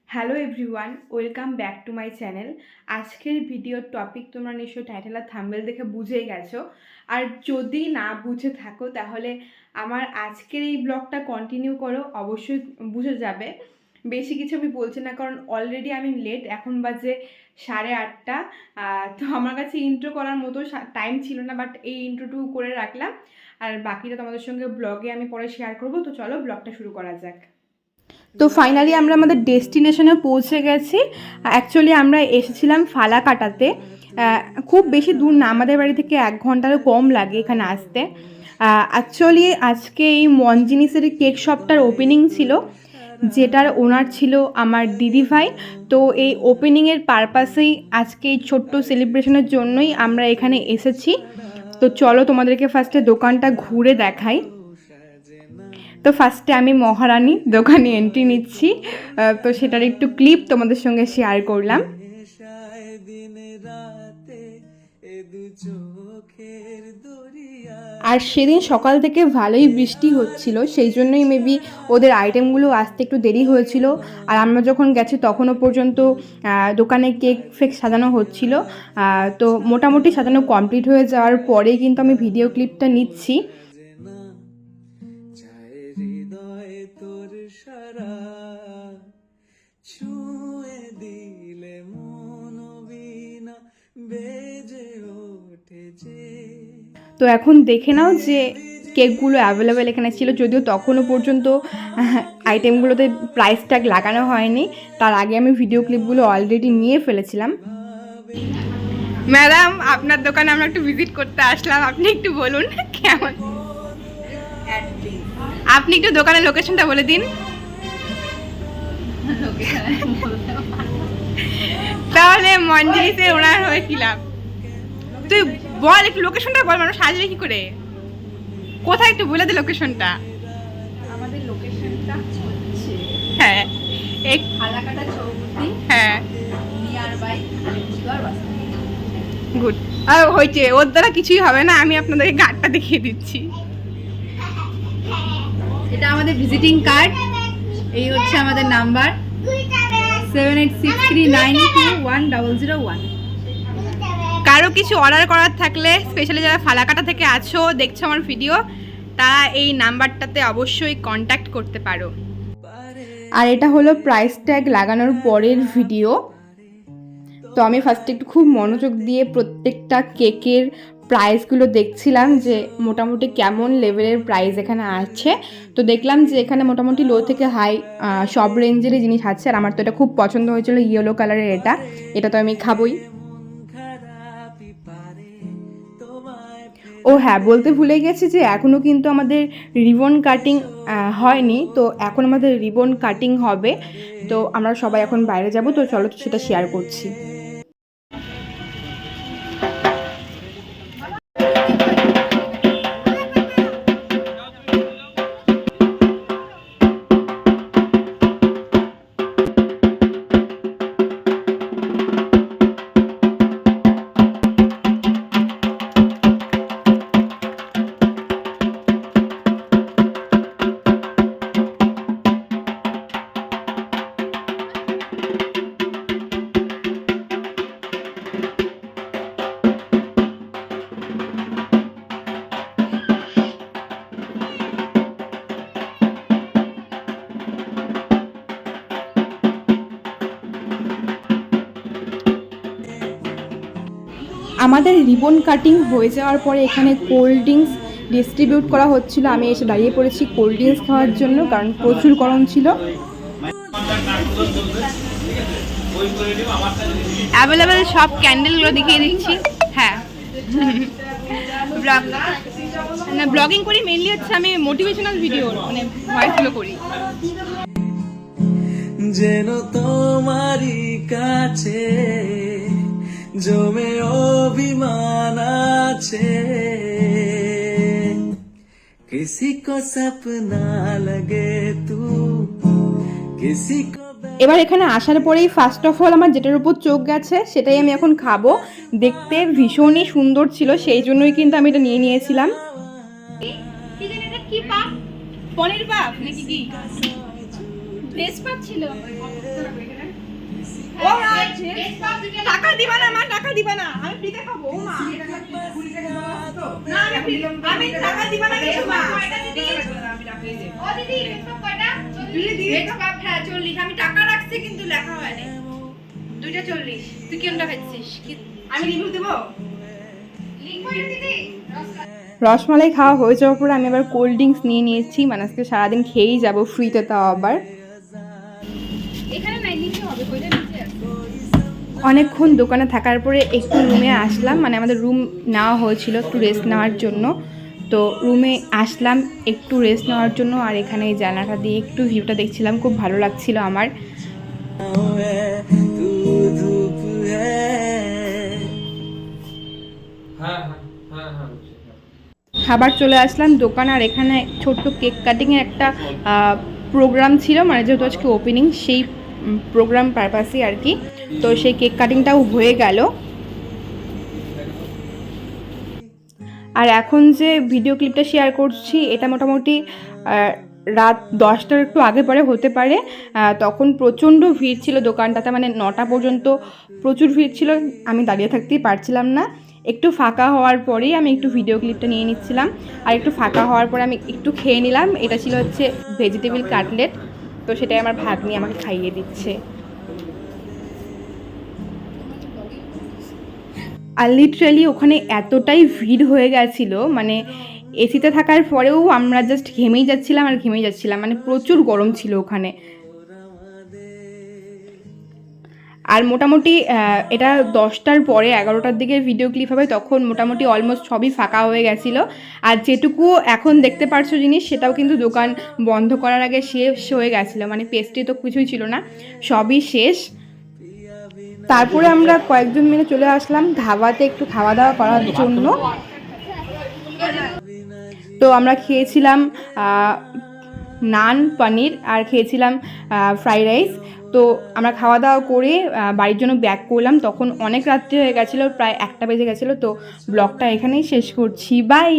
Hello everyone, welcome back to my channel. আজকের ভিডিওর topic তোমরা নিশ্চয়ই টাইটেল আর থাম্বনেল দেখে বুঝেই গেছো। আর যদি না বুঝে থাকো তাহলে আমার আজকের এই ব্লগটা কন্টিনিউ করো, অবশ্যই বুঝে যাবে। বেশি কিছু আমি বলছি না, কারণ অলরেডি আমি লেট, এখন বাজে 8:30। তো আমার কাছে ইন্ট্রো করার মতো টাইম ছিল না, বাট এই ইন্ট্রোটুকু করে রাখলাম। আর বাকিটা তোমাদের সঙ্গে ব্লগে আমি পরে শেয়ার করবো। তো চলো ব্লগটা শুরু করা যাক। তো ফাইনালি আমরা আমাদের ডেস্টিনেশনে পৌঁছে গেছি। অ্যাকচুয়ালি আমরা এসেছিলাম ফালাকাটাতে। খুব বেশি দূর না, আমাদের বাড়ি থেকে 1 ঘন্টারও কম লাগে এখানে আসতে। অ্যাকচুয়ালি আজকে এই মনজিনিসের কেক শপটার ওপেনিং ছিল, যেটার ওনার ছিল আমার দিদিভাই। তো এই ওপেনিংয়ের পারপাসেই আজকে এই ছোট্ট সেলিব্রেশনের জন্যই আমরা এখানে এসেছি। তো চলো তোমাদেরকে ফার্স্টে দোকানটা ঘুরে দেখাই। তো ফার্স্টে আমি মহারানী দোকানে এন্ট্রি নিচ্ছি, তো সেটার একটু ক্লিপ তোমাদের সঙ্গে শেয়ার করলাম। আর সেদিন সকাল থেকে ভালোই বৃষ্টি হচ্ছিল, সেই জন্যই মেবি ওদের আইটেমগুলো আসতে একটু দেরি হয়েছিল। আর আমরা যখন গেছি তখনও পর্যন্ত দোকানে কেক ফেক সাজানো হচ্ছিল। তো মোটামুটি সাজানো কমপ্লিট হয়ে যাওয়ার পরেই কিন্তু আমি ভিডিও ক্লিপটা নিচ্ছি। তো এখন দেখে নাও যে কেকগুলো অ্যাভেলেবেল এখানে ছিল, যদিও তখনও পর্যন্ত আইটেমগুলোতে প্রাইস ট্যাগ লাগানো হয়নি। তার আগে আমি ভিডিও ক্লিপগুলো অলরেডি নিয়ে ফেলেছিলাম। ম্যাডাম, আপনার দোকানে আমরা একটু ভিজিট করতে আসলাম, আপনি একটু বলুন কেমন। আপনি একটু দোকানের লোকেশনটা বলে দিন। তাহলে মনজিনিসে ওনার হয়ে কি লাভ? তুই বল, একটু লোকেশনটা বল, মানুষ আসবে কি করে, কোথায় একটু বলে দে লোকেশনটা। আমাদের লোকেশনটা হচ্ছে হ্যাঁ, এক ফালাকাটা চৌমুহনী, হ্যাঁ, nearby Alipurduar bus. Good. আর হয়েছে, ওর দ্বারা কিছুই হবে না, আমি আপনাদেরকে কার্ডটা দেখিয়ে দিচ্ছি। এটা আমাদের ভিজিটিং কার্ড, এই হচ্ছে আমাদের নাম্বার 7863921001। কারো কিছু অর্ডার করার থাকলে, স্পেশালি যারা ফালাকাটা থেকে আছো দেখছো আমার ভিডিও, তারা এই নাম্বারটাতে অবশ্যই কন্ট্যাক্ট করতে পারো। আর এটা হলো প্রাইস ট্যাগ লাগানোর পরের ভিডিও। তো আমি ফার্স্টে একটু খুব মনোযোগ দিয়ে প্রত্যেকটা কেকের প্রাইসগুলো দেখছিলাম, যে মোটামুটি কেমন লেভেলের প্রাইস এখানে আছে। তো দেখলাম যে এখানে মোটামুটি লো থেকে হাই সব রেঞ্জেরই জিনিস আছে। আর আমার তো এটা খুব পছন্দ হয়েছিল, ইয়েলো কালারের। এটা তো আমি খাবই। ও হ্যাঁ, বলতে ভুলে গেছি যে এখনও কিন্তু আমাদের রিবন কাটিং হয়নি। তো এখন আমাদের রিবন কাটিং হবে। তো আমরা সবাই এখন বাইরে যাব, তো চলো সেটা শেয়ার করছি। আমাদের রিবন কাটিং হয়ে যাওয়ার পরে এখানে কোল্ড ড্রিঙ্কস ডিস্ট্রিবিউট করা হচ্ছিল। আমি এসে দাঁড়িয়ে পড়েছি কোল্ড ড্রিঙ্কস খাওয়ার জন্য, কারণ প্রচুর গরম ছিল। অ্যাভেলেবেল সব ক্যান্ডেলগুলো দেখিয়ে দিচ্ছি। হ্যাঁ, ব্লগিং করি, মেনলি হচ্ছে আমি মোটিভেশনাল ভিডিও মানে ভয়েসগুলো করি। যেন তোমারই কাছে জমে অভিমান আছে, কিসি কো সপনা লাগে তু কিসি কো। এবার এখানে আসার পরেই ফার্স্ট অফ অল আমার যেটার উপর চোখ গেছে সেটাই আমি এখন খাবো। দেখতে ভীষণই সুন্দর ছিল, সেই জন্যই কিন্তু আমি এটা নিয়ে নিয়েছিলাম। পনির পাপ নাকি কি? ভেজপাত ছিল। ও মা, টাকা দিবা না মা, টাকা দিবা না, আমি ফ্রিতে খাবো। ও মা, না আমি টাকা দিবা না কিছু মা। ও দিদি ভেজপাত কয়টা? ভেজপাত হ্যাঁ 40, আমি টাকা রাখছি কিন্তু লেখা হয়নি। দুইটা 40। তুই কোনটা খাচ্ছিস? আমি রিভিউ দেবো। লিঙ্ক করে দিদি। রসমালাই খাওয়া হয়ে যাওয়ার পরে আমি আবার কোল্ড ড্রিঙ্কস নিয়ে নিয়েছি, মানে আজকে সারাদিন খেয়েই যাবো ফ্রিতে, তাও আবার। এখানে নাই, নিচে হবে, কইটা নিচে আছে। অনেকক্ষণ দোকানে থাকার পরে একটু রুমে আসলাম, মানে আমাদের রুম নেওয়া হয়েছিল একটু রেস্ট নেওয়ার জন্য। তো রুমে আসলাম একটু রেস্ট নেওয়ার জন্য, আর এখানে এই জানালাটা দিয়ে একটু ভিউটা দেখছিলাম, খুব ভালো লাগছিল আমার। तू धूप है খাবার চলে আসলাম দোকান, আর এখানে ছোট্ট কেক কাটিংয়ের একটা প্রোগ্রাম ছিল, মানে যেহেতু আজকে ওপেনিং, সেই প্রোগ্রাম পারপাসই আর কি। তো সেই কেক কাটিংটাও হয়ে গেল। আর এখন যে ভিডিও ক্লিপটা শেয়ার করছি, এটা মোটামুটি রাত 10টার একটু আগে পরে হতে পারে। তখন প্রচণ্ড ভিড় ছিল দোকানটাতে, মানে 9টা পর্যন্ত প্রচুর ভিড় ছিল, আমি দাঁড়িয়ে থাকতেই পারছিলাম না। একটু ফাঁকা হওয়ার পরেই আমি একটু ভিডিও ক্লিপটা নিয়ে নিচ্ছিলাম, আর একটু ফাঁকা হওয়ার পরে আমি একটু খেয়ে নিলাম। এটা ছিল হচ্ছে ভেজিটেবল কাটলেট, তো সেটাই আমার ভাগ্নি আমাকে খাইয়ে দিচ্ছে। আর লিটারালি ওখানে এতটাই ভিড় হয়ে গেছিলো, মানে এসিতে থাকার পরেও আমরা জাস্ট ঘেমেই যাচ্ছিলাম, মানে প্রচুর গরম ছিল ওখানে। আর মোটামুটি এটা 10টার পরে 11টার দিকে ভিডিও ক্লিপ হবে, তখন মোটামুটি অলমোস্ট সবই ফাঁকা হয়ে গেছিলো। আর যেটুকু এখন দেখতে পারছো জিনিস, সেটাও কিন্তু দোকান বন্ধ করার আগে শেষ হয়ে গেছিলো, মানে পেস্ট্রি তো কিছুই ছিল না, সবই শেষ। তারপরে আমরা কয়েকজন মিলে চলে আসলাম ধাবাতে একটু খাওয়া দাওয়া করার জন্য। তো আমরা খেয়েছিলাম নান, পনির, আর খেয়েছিলাম ফ্রাইড রাইস। তো আমরা খাওয়া দাওয়া করে বাড়ির জন্য ব্যাক করলাম, তখন অনেক রাত্রি হয়ে গেছিলো, প্রায় 1টা বেজে গেছিলো। তো ব্লগটা এখানেই শেষ করছি, বাই।